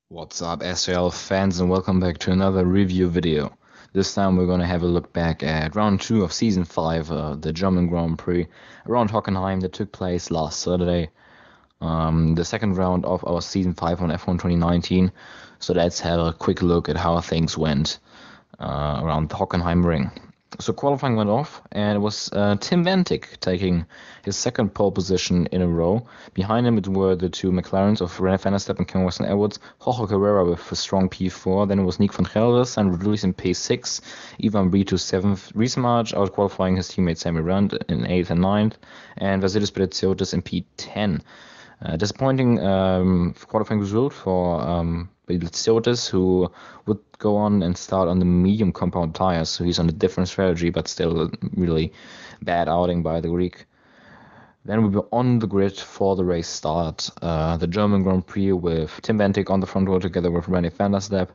What's up, SRL fans, and welcome back to another review video. This time we're going to have a look back at round 2 of season 5, the German Grand Prix around Hockenheim that took place last Saturday. The second round of our season 5 on F1 2019. So let's have a quick look at how things went around the Hockenheim ring. So qualifying went off, and it was Tim Vantik taking his second pole position in a row. Behind him it were the two McLarens of René van der Stappen and Ken Edwards, Jorge Carrera with a strong P4, then it was Nick van Gelder, Sandro Doulis in P6, Ivan Brito 7th, Rees-March out qualifying his teammate Sammy Rand in 8th and 9th, and Vasilis Bretsiotis in P10. Disappointing qualifying result for Bretsiotis, who would go on and start on the medium compound tires, so he's on a different strategy, but still a really bad outing by the Greek. Then we were on the grid for the race start, the German Grand Prix with Tim Vantik on the front row together with René van der Stappen.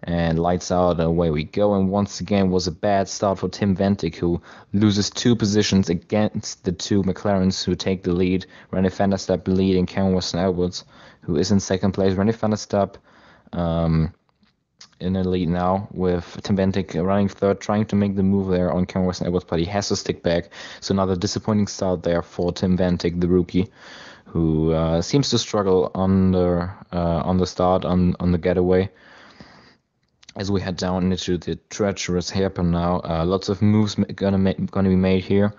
And lights out, away we go. And once again was a bad start for Tim Vantik, who loses 2 positions against the two McLarens who take the lead. René van der Stappen leading Ken Edwards, who is in second place. René van der Stappen in the lead now, with Tim Vantik running third, trying to make the move there on Ken Edwards, but he has to stick back. So another disappointing start there for Tim Vantik, the rookie, who seems to struggle on the start, on the getaway. As we head down into the treacherous hairpin now, lots of moves gonna be made here.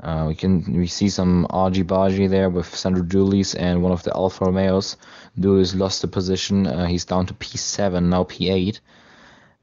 We see some argy-bargy there with Sandro Doulis and one of the Alfa Romeos. Doulis lost the position. He's down to P7, now P8.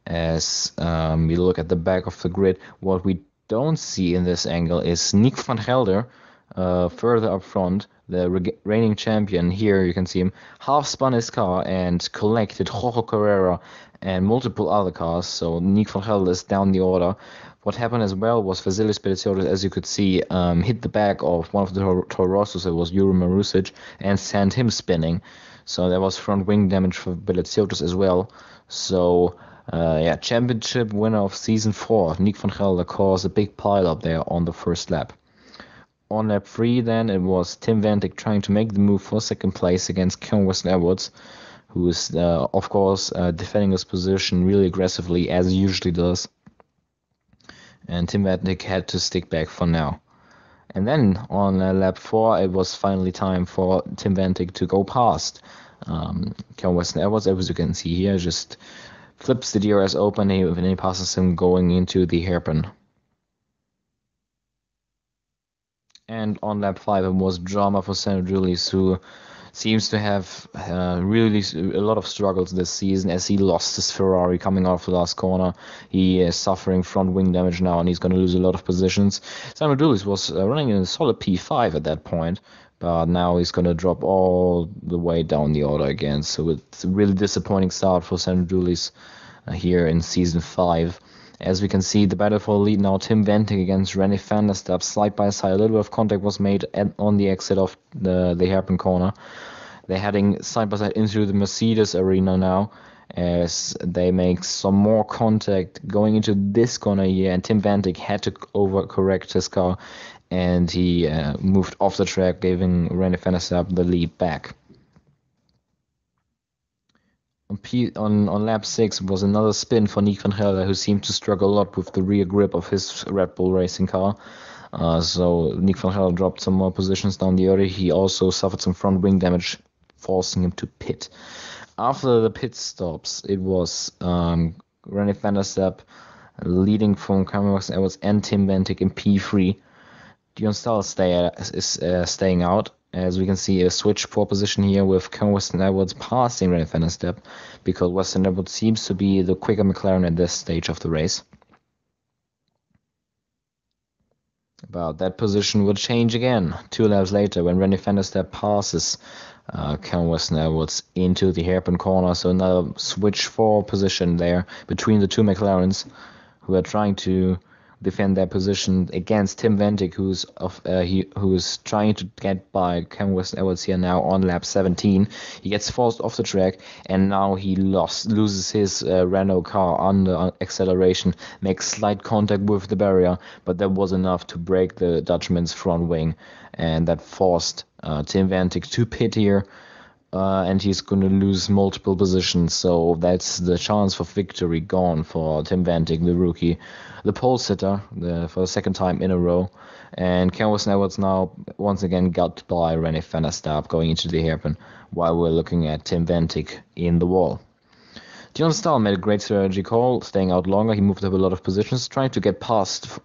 As we look at the back of the grid, what we don't see in this angle is Nick van Gelder, further up front, the reigning champion. Here you can see him half spun his car and collected Jorge Carrera and multiple other cars. So Nick van Gelder is down the order. What happened as well was Vasilis Bretsiotis, as you could see, hit the back of one of the Toro Rossos, it was Jure Marusic, and sent him spinning. So there was front wing damage for Bretsiotis as well. So championship winner of season 4, Nick van Gelder, caused a big pile up there on the first lap. On lap 3 then, it was Tim Vantik trying to make the move for second place against Ken Edwards, who is, of course, defending his position really aggressively, as he usually does. And Tim Vantik had to stick back for now. And then on lap 4, it was finally time for Tim Vantik to go past Ken Edwards, as you can see here, just flips the DRS open and he passes him going into the hairpin. And on lap 5, it was drama for Sandro Doulis, who seems to have really a lot of struggles this season, as he lost his Ferrari coming out of the last corner. He is suffering front wing damage now, and he's going to lose a lot of positions. Sandro Doulis was running in a solid P5 at that point, but now he's going to drop all the way down the order again. So it's a really disappointing start for Sandro Doulis here in season 5. As we can see, the battle for the lead now, Tim Vantik against René van der Stappen, side by side. A little bit of contact was made on the exit of the hairpin corner. They're heading side by side into the Mercedes arena now, as they make some more contact going into this corner here, and Tim Vantik had to overcorrect his car, and he moved off the track, giving René van der Stappen the lead back. On lap 6 was another spin for Nick van Gelder, who seemed to struggle a lot with the rear grip of his Red Bull racing car. So Nick van Gelder dropped some more positions down the order. He also suffered some front wing damage, forcing him to pit. After the pit stops, it was René van der Stappen leading from Ken Edwards and Tim Vantik in P3. Dion Stahl is staying out. As we can see, a switch for position here with Ken Edwards passing René van der Stappen, because Edwards seems to be the quicker McLaren at this stage of the race. But that position will change again 2 laps later when René van der Stappen passes Ken Edwards into the hairpin corner. So another switch for position there between the two McLarens, who are trying to defend their position against Tim Vantik, who's trying to get by Ken Edwards here now on lap 17. He gets forced off the track, and now he loses his Renault car under acceleration, makes slight contact with the barrier, but that was enough to break the Dutchman's front wing, and that forced Tim Vantik to pit here. and he's going to lose multiple positions, so that's the chance for victory gone for Tim Vantik, the rookie, the pole sitter, for the second time in a row. And Cameron Edwards now once again got by René van der Staap going into the hairpin, while we're looking at Tim Vantik in the wall. Dion Stahl made a great strategy call, staying out longer. He moved up a lot of positions, trying to get past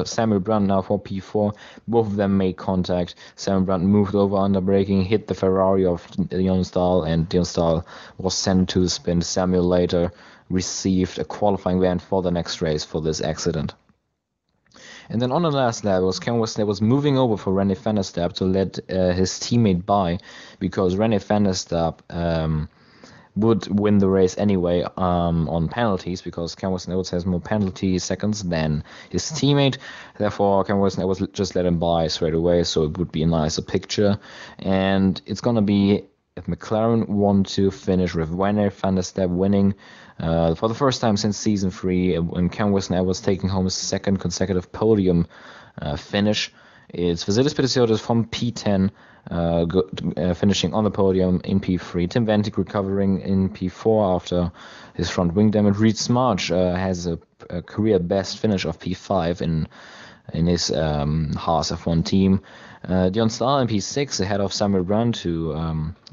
Samuel Brandt now for P4. Both of them made contact. Samuel Brandt moved over under braking, hit the Ferrari of Dion Stahl, and Dion Stahl was sent to the spin. Samuel later received a qualifying ban for the next race for this accident. And then on the last lap, Cameron was moving over for René van der Staap to let his teammate by, because René van der Staap would win the race anyway on penalties, because Cameron Edwards has more penalty seconds than his teammate. Therefore, Cameron Edwards just let him by straight away, so it would be a nicer picture. And it's going to be if McLaren want to finish with René van der Staap winning for the first time since season 3, when Cameron Edwards taking home his second consecutive podium finish. It's Vasilis Petesiotis from P10 finishing on the podium in P3. Tim Vantik recovering in P4 after his front wing damage. Reid Smarch has a career best finish of P5 in his Haas F1 team. Dion Stahl in P6 ahead of Samuel Brandt, who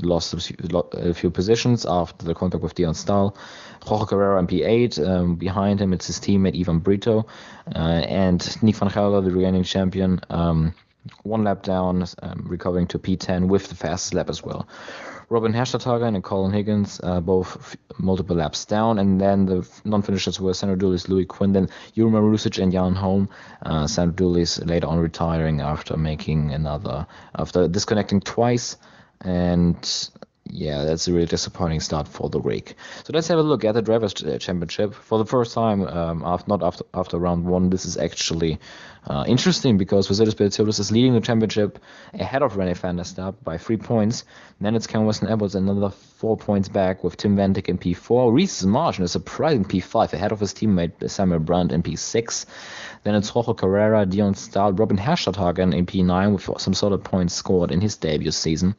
lost a few positions after the contact with Dion Stahl. Jorge Carrera in P8. Behind him, it's his teammate Ivan Brito. And Nick van Gelder, the reigning champion, one lap down, recovering to P10 with the fastest lap as well. Robin Herstadtager and Colin Higgins, both multiple laps down, and then the non-finishers were Sandro Doulis, Louis Quindon, Juri Marusic, and Jan Holm. Sandro Doulis later on retiring after disconnecting twice, and yeah, that's a really disappointing start for the rig. So let's have a look at the Drivers' Championship. For the first time, after round 1, this is actually interesting, because Vasilis Petesiotis is leading the championship ahead of René van der Staap by 3 points. And then it's Cameron Edwards another 4 points back with Tim Vantik in P4. Reid Smarch in a surprising P5 ahead of his teammate Samuel Brandt in P6. Then it's Jorge Carrera, Dion Stahl, Robin Herstadtager in P9 with some solid points scored in his debut season.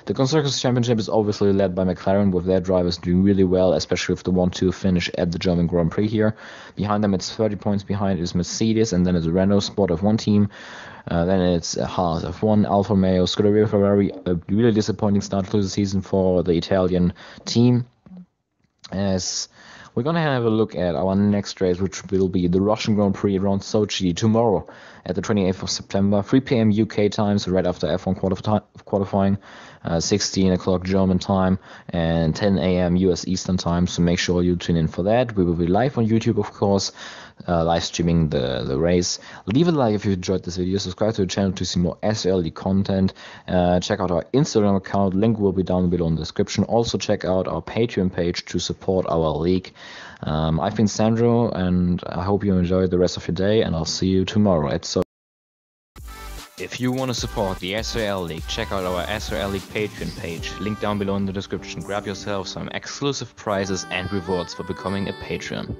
The Constructors' Championship is obviously led by McLaren, with their drivers doing really well, especially with the 1-2 finish at the German Grand Prix here. Behind them, it's 30 points behind is Mercedes, and then it's Renault Sport F1 team. Then it's Haas F1, Alfa Romeo, Scuderia Ferrari. A really disappointing start to the season for the Italian team, as we're going to have a look at our next race, which will be the Russian Grand Prix around Sochi tomorrow at the 28th of September, 3 p.m. UK time, so right after F1 qualifying, 16 o'clock German time, and 10 a.m. US Eastern time, so make sure you tune in for that. We will be live on YouTube, of course, live streaming the race. Leave a like if you enjoyed this video, subscribe to the channel to see more SRL content, check out our Instagram account, link will be down below in the description. Also check out our Patreon page to support our league. I've been Sandro, and I hope you enjoy the rest of your day, and I'll see you tomorrow at Sochi. If you want to support the SRL League, check out our SRL League Patreon page, link down below in the description. Grab yourself some exclusive prizes and rewards for becoming a Patreon.